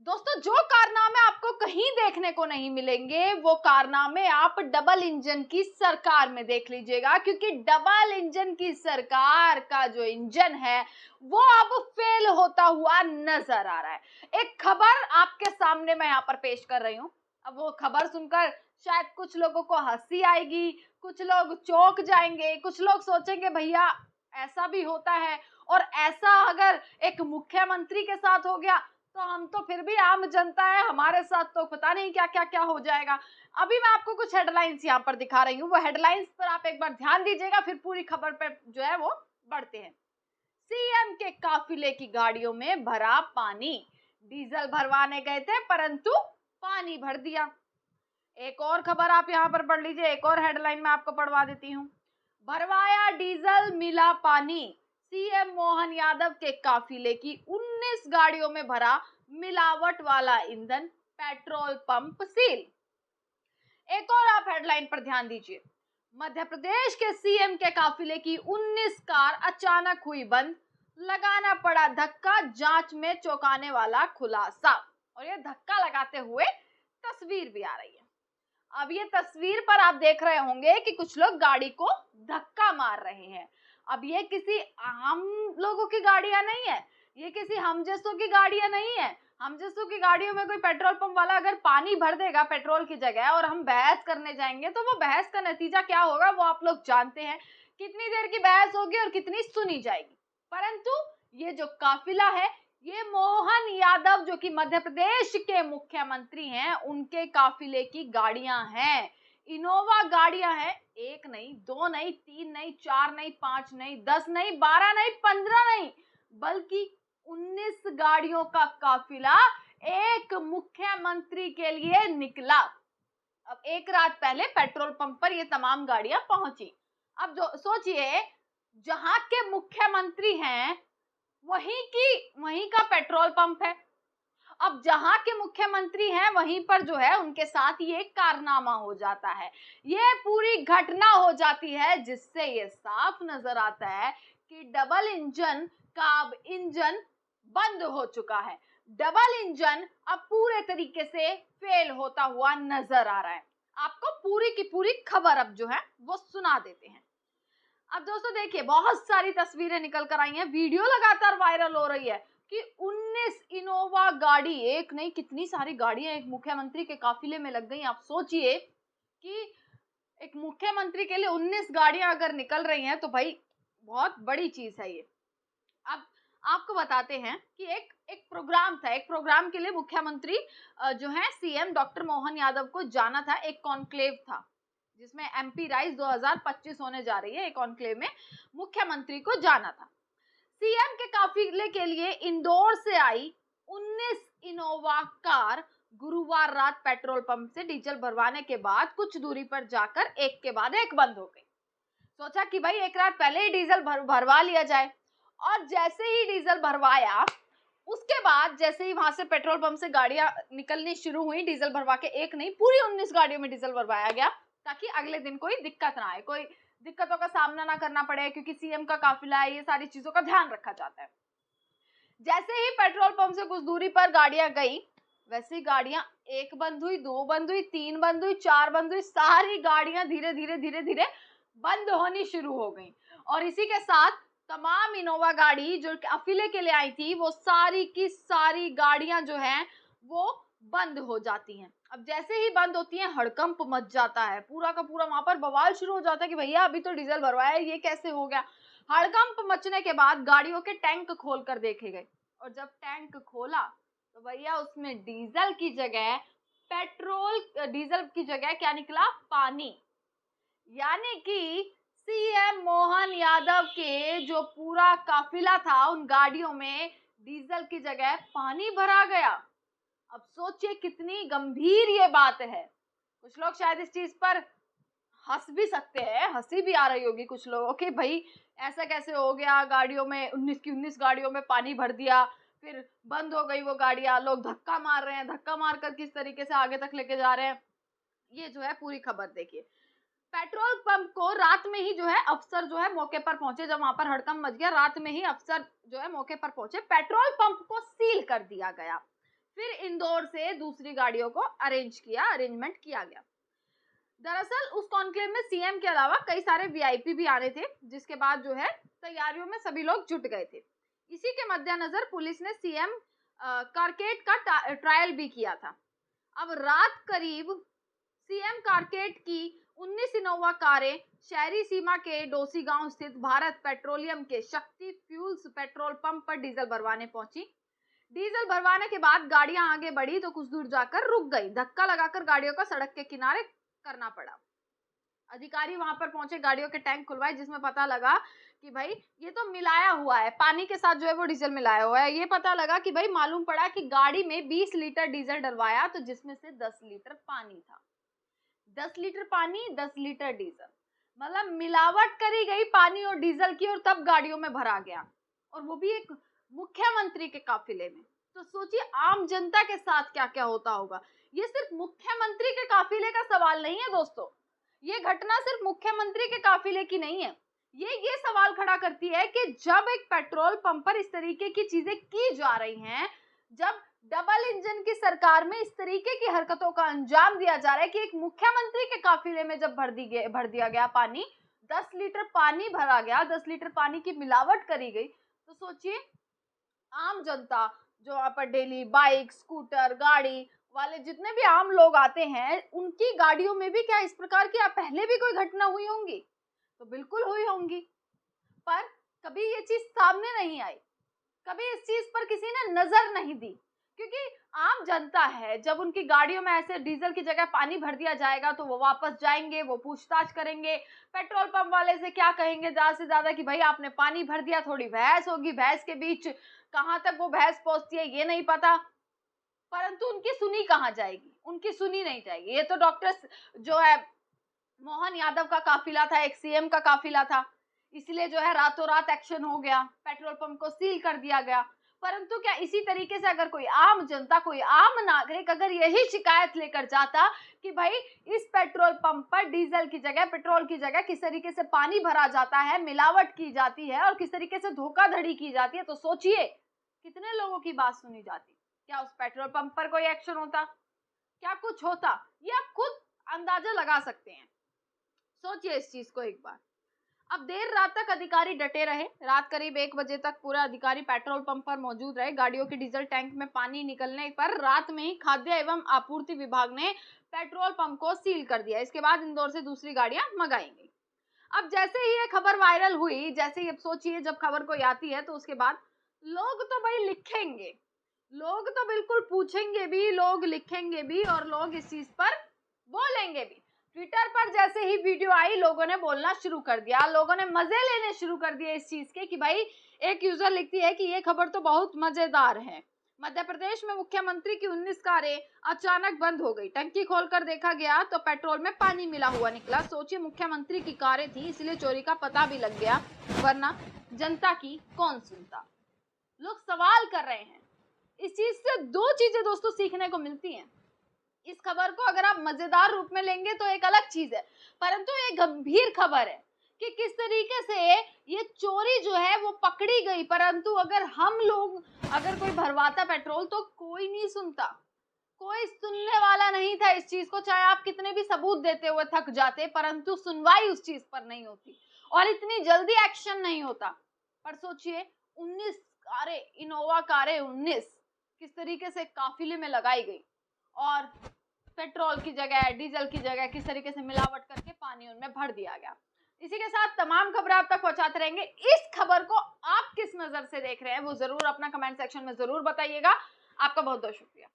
दोस्तों, जो कारनामे आपको कहीं देखने को नहीं मिलेंगे वो कारनामे आप डबल इंजन की सरकार में देख लीजिएगा, क्योंकि डबल इंजन की सरकार का जो इंजन है वो अब फेल होता हुआ नजर आ रहा है। एक खबर आपके सामने मैं यहाँ पर पेश कर रही हूँ। अब वो खबर सुनकर शायद कुछ लोगों को हंसी आएगी, कुछ लोग चौंक जाएंगे, कुछ लोग सोचेंगे भैया ऐसा भी होता है, और ऐसा अगर एक मुख्यमंत्री के साथ हो गया तो हम तो फिर भी आम जनता है, हमारे साथ तो पता नहीं क्या क्या क्या हो जाएगा। अभी मैं आपको कुछ हेडलाइंस यहाँ पर दिखा रही हूँ, वो हेडलाइंस पर आप एक बार ध्यान दीजिएगा, फिर पूरी खबर पे जो है वो बढ़ते हैं। सीएम के काफिले की गाड़ियों में भरा पानी, डीजल भरवाने गए थे परंतु पानी भर दिया। एक और खबर आप यहाँ पर पढ़ लीजिए, एक और हेडलाइन मैं आपको पढ़वा देती हूँ। भरवाया डीजल मिला पानी, सीएम मोहन यादव के काफिले की 19 गाड़ियों में भरा मिलावट वाला ईंधन, पेट्रोल पंप सील। एक और आप हेडलाइन पर ध्यान दीजिए। मध्य प्रदेश के सीएम के काफिले की 19 कार अचानक हुई बंद, लगाना पड़ा धक्का, जांच में चौंकाने वाला खुलासा। और ये धक्का लगाते हुए तस्वीर भी आ रही है। अब ये तस्वीर पर आप देख रहे होंगे कि कुछ लोग गाड़ी को धक्का मार रहे हैं। अब ये किसी आम लोगों की गाड़ियां नहीं है, ये किसी हम जैसों की गाड़ियां नहीं है। हम जैसों की गाड़ियों में कोई पेट्रोल पंप वाला अगर पानी भर देगा पेट्रोल की जगह और हम बहस करने जाएंगे तो वो बहस का नतीजा क्या होगा वो आप लोग जानते हैं। कितनी देर की बहस होगी और कितनी सुनी जाएगी। परंतु ये जो काफिला है, ये मोहन यादव जो कि मध्य प्रदेश के मुख्यमंत्री हैं, उनके काफिले की गाड़ियां हैं। इनोवा गाड़ियां हैं, एक नहीं, दो नहीं, तीन नहीं, चार नहीं, पांच नहीं, 10 नहीं, 12 नहीं, 15 नहीं, बल्कि 19 गाड़ियों का काफिला एक मुख्यमंत्री के लिए निकला। अब एक रात पहले पेट्रोल पंप पर ये तमाम गाड़ियां पहुंची। अब जो सोचिए, जहां के मुख्यमंत्री हैं वहीं का पेट्रोल पंप है। अब जहां के मुख्यमंत्री हैं वहीं पर जो है उनके साथ ये कारनामा हो जाता है, ये पूरी घटना हो जाती है, जिससे ये साफ नजर आता है कि डबल इंजन का अब इंजन बंद हो चुका है। डबल इंजन अब पूरे तरीके से फेल होता हुआ नजर आ रहा है। आपको पूरी की पूरी खबर अब जो है वो सुना देते हैं। अब दोस्तों देखिए, बहुत सारी तस्वीरें निकल कर आई हैं, वीडियो लगातार वायरल हो रही है कि 19 इनोवा गाड़ी, एक नहीं कितनी सारी गाड़ियां एक मुख्यमंत्री के काफिले में लग गई। आप सोचिए कि एक मुख्यमंत्री के लिए 19 गाड़ियां अगर निकल रही हैं तो भाई बहुत बड़ी चीज है ये। अब आपको बताते हैं कि एक प्रोग्राम था, एक प्रोग्राम के लिए मुख्यमंत्री जो है सीएम डॉक्टर मोहन यादव को जाना था। एक कॉन्क्लेव था जिसमें एमपी राइज 2025 होने जा रही है, एक कॉन्क्लेव में मुख्यमंत्री को जाना था। सीएम के काफिले के लिए इंदौर से आई 19 इनोवा कार गुरुवार रात पेट्रोल पंप से डीजल भरवाने के बाद कुछ दूरी पर जाकर एक के बाद एक बंद हो गई। सोचा कि भाई एक रात पहले ही डीजल भरवा लिया जाए, और जैसे ही डीजल भरवाया उसके बाद जैसे ही वहां से पेट्रोल पंप से गाड़ियां निकलनी शुरू हुई, डीजल भरवा के एक नहीं पूरी 19 गाड़ियों में डीजल भरवाया गया, ताकि अगले दिन कोई दिक्कत ना आए, कोई दिक्कतों का सामना ना करना पड़े, क्योंकि सीएम का काफिला है, ये सारी चीजों का ध्यान रखा जाता है। जैसे ही पेट्रोल पंप से कुछ दूरी पर गाड़ियां गई, वैसे ही गाड़ियां एक बंद हुई, दो बंद हुई, तीन बंद हुई, चार बंद हुई, सारी गाड़ियां धीरे धीरे धीरे धीरे बंद होनी शुरू हो गई। और इसी के साथ तमाम इनोवा गाड़ी जो काफिले के लिए आई थी, वो सारी की सारी गाड़ियां जो हैं वो बंद हो जाती हैं। अब जैसे ही बंद होती हैं, हड़कंप मच जाता है, पूरा का पूरा वहां पर बवाल शुरू हो जाता है कि भैया अभी तो डीजल भरवाया है, ये कैसे हो गया। हड़कंप मचने के बाद गाड़ियों के टैंक खोल कर देखे गए, और जब टैंक खोला तो भैया उसमें डीजल की जगह डीजल की जगह क्या निकला, पानी। यानी कि सीएम मोहन यादव के जो पूरा काफिला था उन गाड़ियों में डीजल की जगह पानी भरा गया। अब सोचिए कितनी गंभीर ये बात है। कुछ लोग शायद इस चीज पर हंस भी सकते हैं, हंसी भी आ रही होगी कुछ लोगों की, भाई ऐसा कैसे हो गया, गाड़ियों में 19 की 19 गाड़ियों में पानी भर दिया, फिर बंद हो गई वो गाड़ियां, लोग धक्का मार रहे हैं, धक्का मारकर किस तरीके से आगे तक लेके जा रहे हैं। ये जो है पूरी खबर देखिए। पेट्रोल पंप को रात में ही जो है अफसर जो है मौके पर पहुंचे, जब वहां पर हड़कंप मच गया, रात में ही अफसर जो है मौके पर पहुंचे, पेट्रोल पंप को सील कर दिया गया। फिर इंदौर से दूसरी गाड़ियों को अरेंजमेंट किया गया। दरअसल उस कॉन्क्लेव में सीएम के अलावा कई सारे वीआईपी भी आ रहे थे, जिसके बाद जो है तैयारियों में सभी लोग जुट गए थे। इसी के मद्देनजर पुलिस ने सीएम कारकेड का ट्रायल भी किया था। अब रात करीब सीएम कारकेड की 19 इनोवा कारें शहरी सीमा के डोसी गांव स्थित भारत पेट्रोलियम के शक्ति फ्यूल्स पेट्रोल पंप पर डीजल भरवाने पहुंची। डीजल भरवाने के बाद गाड़ियां आगे बढ़ी तो कुछ दूर जाकर रुक गई। धक्का लगाकर गाड़ियों को सड़क के किनारे करना पड़ा। अधिकारी वहां पर पहुंचे, गाड़ियों के टैंक खुलवाए, जिसमें पता लगा कि भाई ये तो मिलाया हुआ है, पानी के साथ जो है वो डीजल मिलाया हुआ है। ये पता लगा कि भाई मालूम पड़ा कि गाड़ी में 20 लीटर डीजल डलवाया तो जिसमें से 10 लीटर पानी था। 10 लीटर पानी, 10 लीटर डीजल, मतलब मिलावट करी गई पानी और डीजल की, और तब गाड़ियों में भरा गया, और वो भी एक मुख्यमंत्री के काफिले में। तो सोचिए आम जनता के साथ क्या क्या होता होगा। ये सिर्फ मुख्यमंत्री के काफिले का सवाल नहीं है दोस्तों, ये घटना सिर्फ मुख्यमंत्री के काफिले की नहीं है। ये सवाल खड़ा करती है कि जब एक पेट्रोल पंप पर इस तरीके की चीजें की जा रही हैं, जब डबल इंजन की सरकार में इस तरीके की हरकतों का अंजाम दिया जा रहा है कि एक मुख्यमंत्री के काफिले में जब भर दिया गया पानी, 10 लीटर पानी भरा गया, 10 लीटर पानी की मिलावट करी गई, तो सोचिए आम जनता जो यहाँ पर डेली बाइक, स्कूटर, गाड़ी वाले जितने भी आम लोग आते हैं, उनकी गाड़ियों में भी क्या इस प्रकार की पहले भी कोई घटना हुई होंगी? तो बिल्कुल हुई होंगी, पर कभी ये चीज सामने नहीं आई, कभी इस चीज पर किसी ने नजर नहीं दी, क्योंकि आम जनता है, जब उनकी गाड़ियों में ऐसे डीजल की जगह पानी भर दिया जाएगा तो वो वापस जाएंगे, वो पूछताछ करेंगे, पेट्रोल पंप वाले से क्या कहेंगे ज्यादा से ज्यादा कि भाई आपने पानी भर दिया, थोड़ी बहस होगी, बहस के बीच कहां तक वो बहस पहुंचती है ये नहीं पता, परंतु उनकी सुनी कहां जाएगी, उनकी सुनी नहीं जाएगी। ये तो डॉक्टर जो है मोहन यादव का काफिला था, एक सीएम का काफिला था, इसलिए जो है रातों रात एक्शन हो गया, पेट्रोल पंप को सील कर दिया गया। परंतु क्या इसी तरीके से अगर कोई आम जनता, कोई आम नागरिक अगर यही शिकायत लेकर जाता कि भाई इस पेट्रोल पंप पर डीजल की जगह, पेट्रोल की जगह किस तरीके से पानी भरा जाता है, मिलावट की जाती है और किस तरीके से धोखाधड़ी की जाती है, तो सोचिए कितने लोगों की बात सुनी जाती। क्या उस पेट्रोल पंप पर कोई एक्शन होता? क्या कुछ होता? ये आप खुद अंदाजा लगा सकते हैं। सोचिए इस चीज को एक बार। अब देर रात तक अधिकारी डटे रहे। रात करीब 1 बजे तक पूरा अधिकारी पेट्रोल पंप पर मौजूद रहे। गाड़ियों के डीजल टैंक में पानी निकलने पर रात में ही खाद्य एवं आपूर्ति विभाग ने पेट्रोल पंप को सील कर दिया। इसके बाद इंदौर से दूसरी गाड़ियां मंगाई गई। अब जैसे ही ये खबर वायरल हुई, जैसे ही अब सोचिए जब खबर कोई आती है तो उसके बाद लोग तो भाई लिखेंगे, लोग तो बिल्कुल पूछेंगे भी, लोग लिखेंगे भी और लोग इस चीज पर बोलेंगे भी। ट्विटर पर जैसे ही वीडियो आई, लोगों ने बोलना शुरू कर दिया, लोगों ने मजे लेने शुरू कर दिए इस चीज के कि भाई, एक यूजर लिखती है कि ये खबर तो बहुत मजेदार है। मध्य प्रदेश में मुख्यमंत्री की 19 कारें अचानक बंद हो गई। टंकी खोलकर देखा गया तो पेट्रोल में पानी मिला हुआ निकला। सोचिए मुख्यमंत्री की कारें थी इसलिए चोरी का पता भी लग गया, वरना जनता की कौन सुनता। लोग सवाल कर रहे हैं। इस चीज से 2 चीजें दोस्तों सीखने को मिलती हैं। इस खबर को अगर आप मजेदार रूप में लेंगे तो एक अलग चीज है, परंतु ये गंभीर खबर है कि किस तरीके से ये चोरी जो है वो पकड़ी गई। परंतु अगर हम लोग, अगर कोई भरवाता पेट्रोल तो कोई नहीं सुनता, कोई सुनने वाला नहीं था इस चीज को, चाहे आप कितने भी सबूत देते हुए थक जाते, परंतु सुनवाई उस चीज पर नहीं होती और इतनी जल्दी एक्शन नहीं होता। पर सोचिए 19 कारें, इनोवा कारें 19 किस तरीके से काफिले में लगाई गई और पेट्रोल की जगह, डीजल की जगह किस तरीके से मिलावट करके पानी उनमें भर दिया गया। इसी के साथ तमाम खबरें आप तक पहुंचाते रहेंगे। इस खबर को आप किस नजर से देख रहे हैं वो जरूर अपना कमेंट सेक्शन में जरूर बताइएगा। आपका बहुत बहुत शुक्रिया।